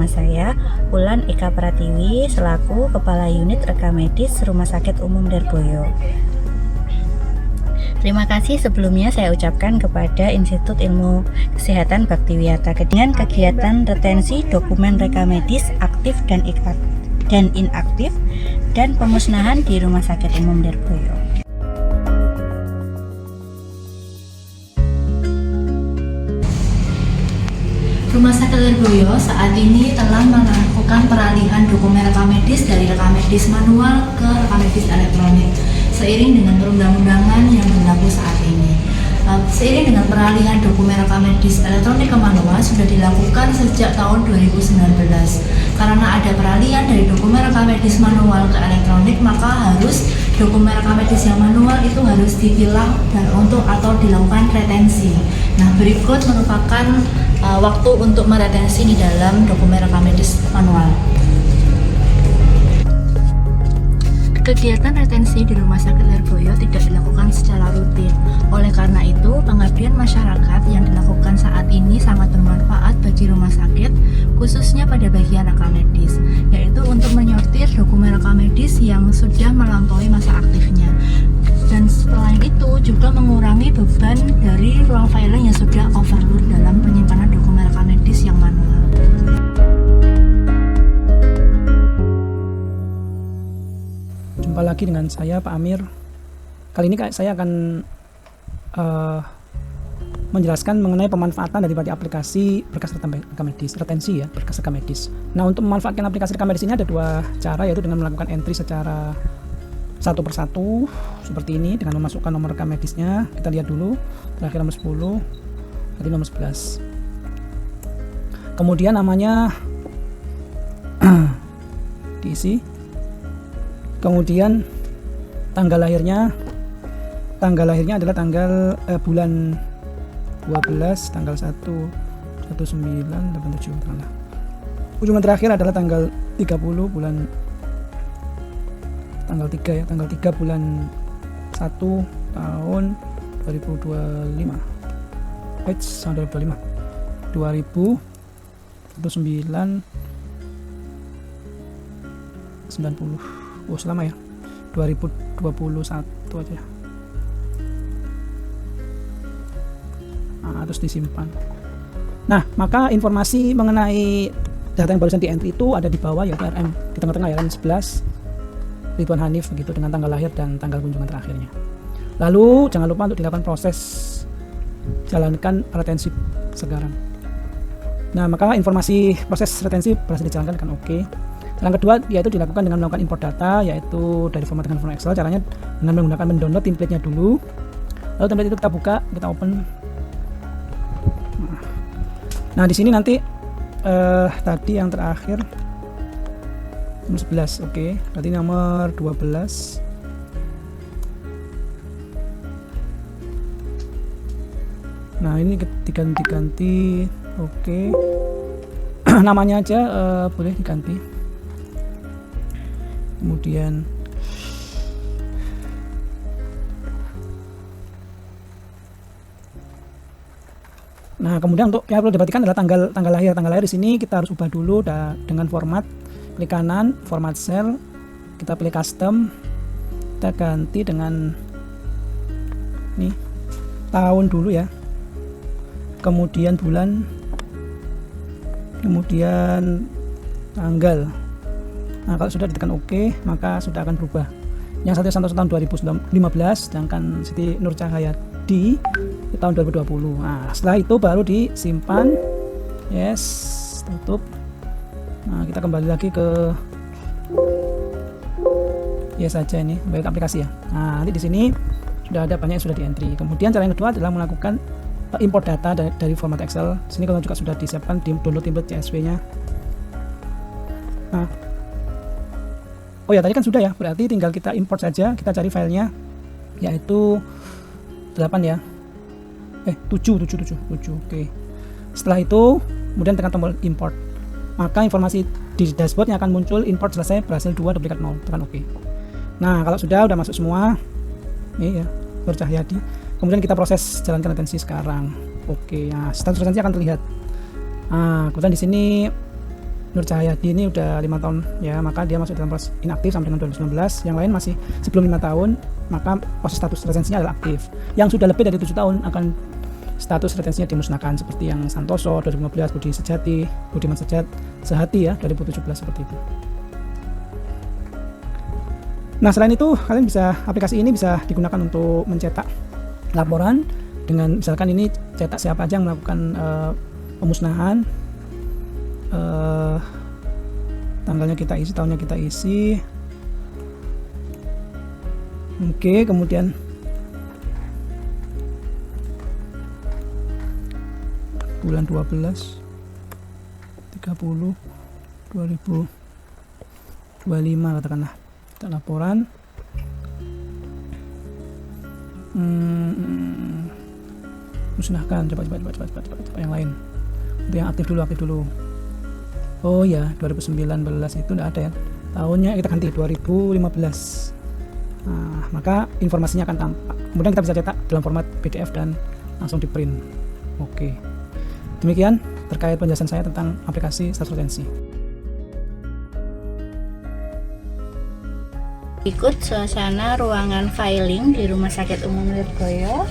bersama saya, Ulan Eka Pratiwi, selaku Kepala Unit Rekam Medis Rumah Sakit Umum Derboyo. Terima kasih sebelumnya saya ucapkan kepada Institut Ilmu Kesehatan Baktiwiyata dengan kegiatan retensi dokumen rekam medis aktif dan inaktif dan pemusnahan di Rumah Sakit Umum Derboyo. Rumah Sakit Derboyo saat ini telah melakukan peralihan dokumen rekam medis dari rekam medis manual ke rekam medis elektronik seiring dengan perundang-undangan yang berlaku saat ini. Seiring dengan peralihan dokumen rekam medis elektronik ke manual sudah dilakukan sejak tahun 2019. Karena ada peralihan dari dokumen rekam medis manual ke elektronik, maka harus dokumen rekam medis yang manual itu harus dipilah atau dilakukan retensi. Nah, berikut merupakan waktu untuk meretensi di dalam dokumen rekam medis manual. Kegiatan retensi di Rumah Sakit Derboyo tidak dilakukan secara rutin. Oleh karena itu, pengabdian masyarakat yang dilakukan saat ini sangat bermanfaat bagi rumah sakit, khususnya pada bagian rekam medis, yaitu untuk menyortir dokumen rekam medis yang sudah melampaui masa aktifnya. Dan selain itu juga mengurangi beban dari ruang filing yang sudah overload dalam penyimpanan dokumen rekam medis yang manual. Jumpa lagi dengan saya, Pak Amir. Kali ini saya akan menjelaskan mengenai pemanfaatan daripada aplikasi berkas rekam medis, retensi ya, berkas rekam medis. Nah, untuk memanfaatkan aplikasi rekam medis ini ada dua cara, yaitu dengan melakukan entry secara satu persatu seperti ini dengan memasukkan nomor rekam medisnya. Kita lihat dulu, terakhir nomor 10, tadi nomor 11. Kemudian namanya diisi. Kemudian tanggal lahirnya adalah tanggal bulan 12, tanggal 1/19/87 tanggal. Ujungan terakhir adalah tanggal 30 bulan tanggal 3 ya, tanggal 3 bulan 1 tahun 2025. Tahun 2025. 1990. Oh, selama ya. 2021 aja. Nah, terus disimpan. Nah, maka informasi mengenai data yang barusan di entry itu ada di bawah, yaitu RM di tengah-tengah ya, RM 11 Ridwan Hanif begitu dengan tanggal lahir dan tanggal kunjungan terakhirnya. Lalu jangan lupa untuk dilakukan proses jalankan retensi sekarang. Nah, maka informasi proses retensi berhasil dijalankan dengan oke. Yang kedua yaitu dilakukan dengan melakukan import data, yaitu dari format dengan format Excel. Caranya dengan menggunakan mendownload template-nya dulu. Lalu template itu kita buka, kita open. Nah, di sini nanti tadi yang terakhir nomor 11, oke. Berarti nomor 12. Nah, ini diganti, oke. Namanya aja boleh diganti. Kemudian untuk yang perlu diperhatikan adalah tanggal lahir. Tanggal lahir di sini kita harus ubah dulu dengan format, klik kanan, format cell, kita pilih custom, kita ganti dengan nih tahun dulu ya, kemudian bulan, kemudian tanggal. Nah, kalau sudah ditekan OK, maka sudah akan berubah. Yang satu Santoso tahun 2015, sedangkan Siti Nur Cahyadi di tahun 2020. Nah, setelah itu baru disimpan. Yes, tutup. Nah, kita kembali lagi ke yes saja ini, baik aplikasi ya. Nah, nanti di sini sudah ada banyak yang sudah di entry. Kemudian cara yang kedua adalah melakukan import data dari format Excel. Sini kalau juga sudah disiapkan di download template CSV-nya. Nah, oh ya, tadi kan sudah ya, berarti tinggal kita import saja. Kita cari filenya, yaitu 8 ya, 7, oke. Setelah itu kemudian tekan tombol import, maka informasi di dashboardnya akan muncul import selesai, berhasil 2, duplikat 0, tekan OK. Nah, kalau sudah masuk semua ini ya, Nur Cahyadi, kemudian kita proses jalankan retensi sekarang. Oke, nah status retensi akan terlihat. Nah, kemudian di sini Nur Cahyadi ini udah 5 tahun ya, maka dia masuk dalam proses inaktif sampai dengan 2019. Yang lain masih sebelum 5 tahun, maka proses status retensinya adalah aktif. Yang sudah lebih dari 7 tahun akan status retensinya dimusnahkan, seperti yang Santoso 2015, Budiman Sehati ya 2017 seperti itu. Nah, selain itu kalian bisa, aplikasi ini bisa digunakan untuk mencetak laporan dengan misalkan ini cetak siapa aja yang melakukan pemusnahan, tanggalnya kita isi, tahunnya kita isi. Oke, kemudian bulan 12 30 2025 katakanlah kita laporan. Musnahkan, coba yang lain. Itu yang aktif dulu. Oh ya, 2019 itu enggak ada ya. Tahunnya kita ganti 2015. Nah, maka informasinya akan tampak. Kemudian kita bisa cetak dalam format PDF dan langsung di print. Oke. Demikian terkait penjelasan saya tentang aplikasi status retensi. Ikut suasana ruangan filing di Rumah Sakit Umum Lirboyo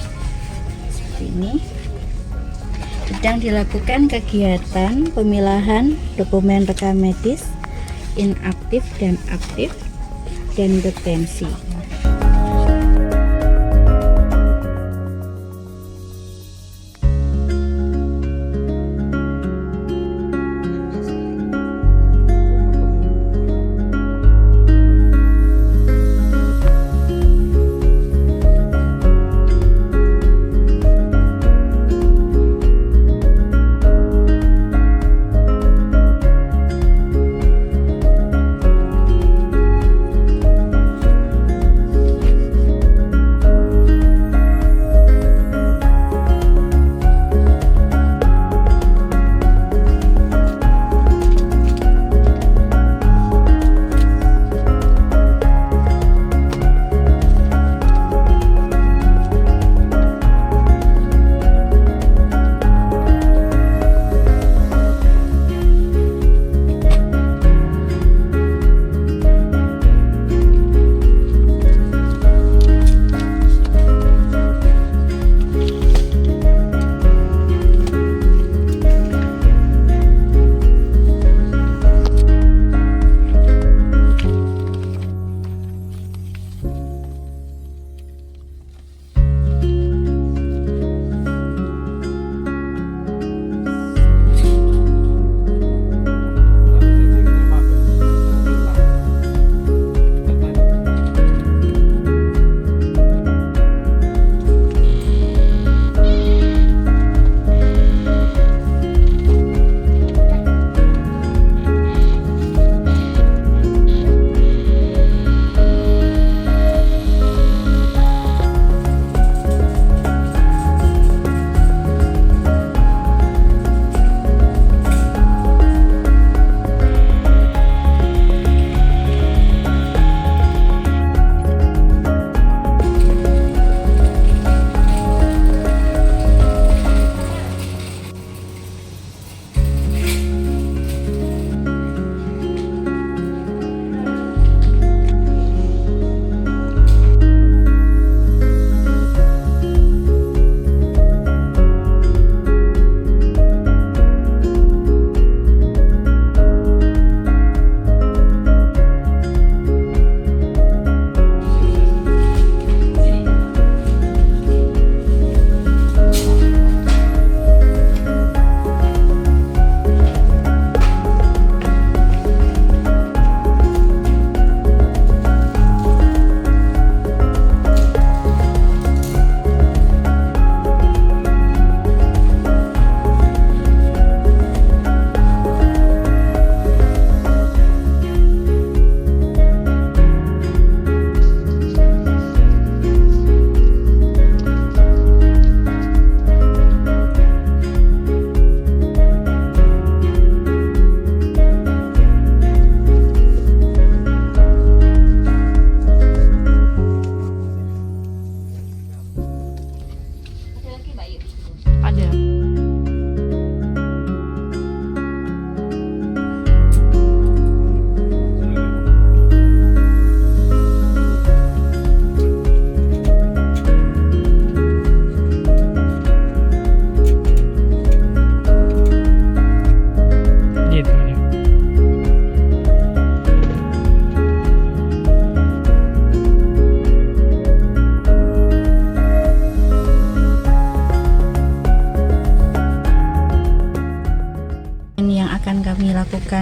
seperti ini. Sedang dilakukan kegiatan pemilahan dokumen rekam medis inaktif dan aktif dan retensi.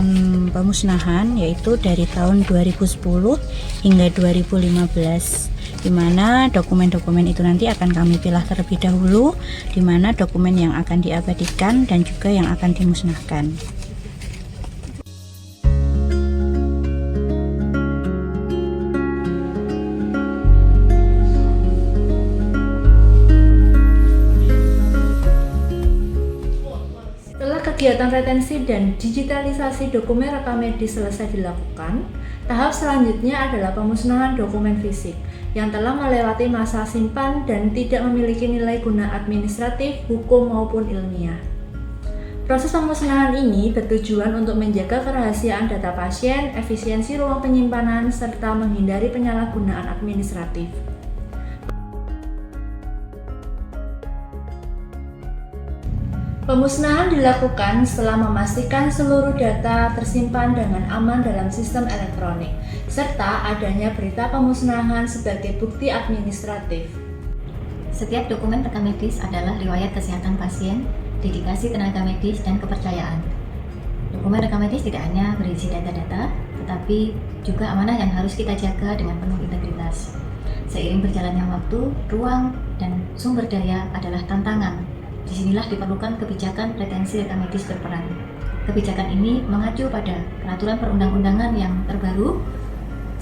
melakukan pemusnahan yaitu dari tahun 2010 hingga 2015, di mana dokumen-dokumen itu nanti akan kami pilah terlebih dahulu, di mana dokumen yang akan diabadikan dan juga yang akan dimusnahkan. Kegiatan retensi dan digitalisasi dokumen rekam medis selesai dilakukan, tahap selanjutnya adalah pemusnahan dokumen fisik yang telah melewati masa simpan dan tidak memiliki nilai guna administratif, hukum maupun ilmiah. Proses pemusnahan ini bertujuan untuk menjaga kerahasiaan data pasien, efisiensi ruang penyimpanan, serta menghindari penyalahgunaan administratif. Pemusnahan dilakukan setelah memastikan seluruh data tersimpan dengan aman dalam sistem elektronik, serta adanya berita pemusnahan sebagai bukti administratif. Setiap dokumen rekam medis adalah riwayat kesehatan pasien, dedikasi tenaga medis, dan kepercayaan. Dokumen rekam medis tidak hanya berisi data-data, tetapi juga amanah yang harus kita jaga dengan penuh integritas. Seiring berjalannya waktu, ruang, dan sumber daya adalah tantangan. Disinilah diperlukan kebijakan retensi rekam medis berperan. Kebijakan ini mengacu pada peraturan perundang-undangan yang terbaru,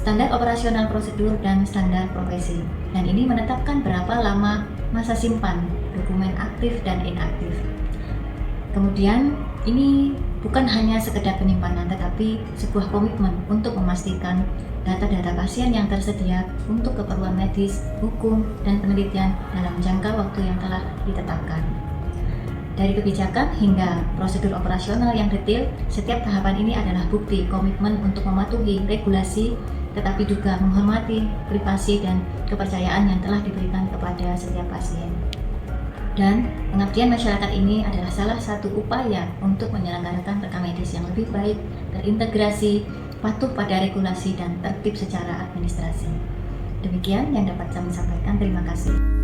standar operasional prosedur, dan standar profesi. Dan ini menetapkan berapa lama masa simpan dokumen aktif dan inaktif. Kemudian ini bukan hanya sekedar penyimpanan, tetapi sebuah komitmen untuk memastikan data-data pasien yang tersedia untuk keperluan medis, hukum, dan penelitian dalam jangka waktu yang telah ditetapkan. Dari kebijakan hingga prosedur operasional yang detail, setiap tahapan ini adalah bukti komitmen untuk mematuhi regulasi, tetapi juga menghormati privasi dan kepercayaan yang telah diberikan kepada setiap pasien. Dan pengabdian masyarakat ini adalah salah satu upaya untuk menyelenggarakan rekam medis yang lebih baik, terintegrasi, patuh pada regulasi, dan tertib secara administrasi. Demikian yang dapat kami sampaikan. Terima kasih.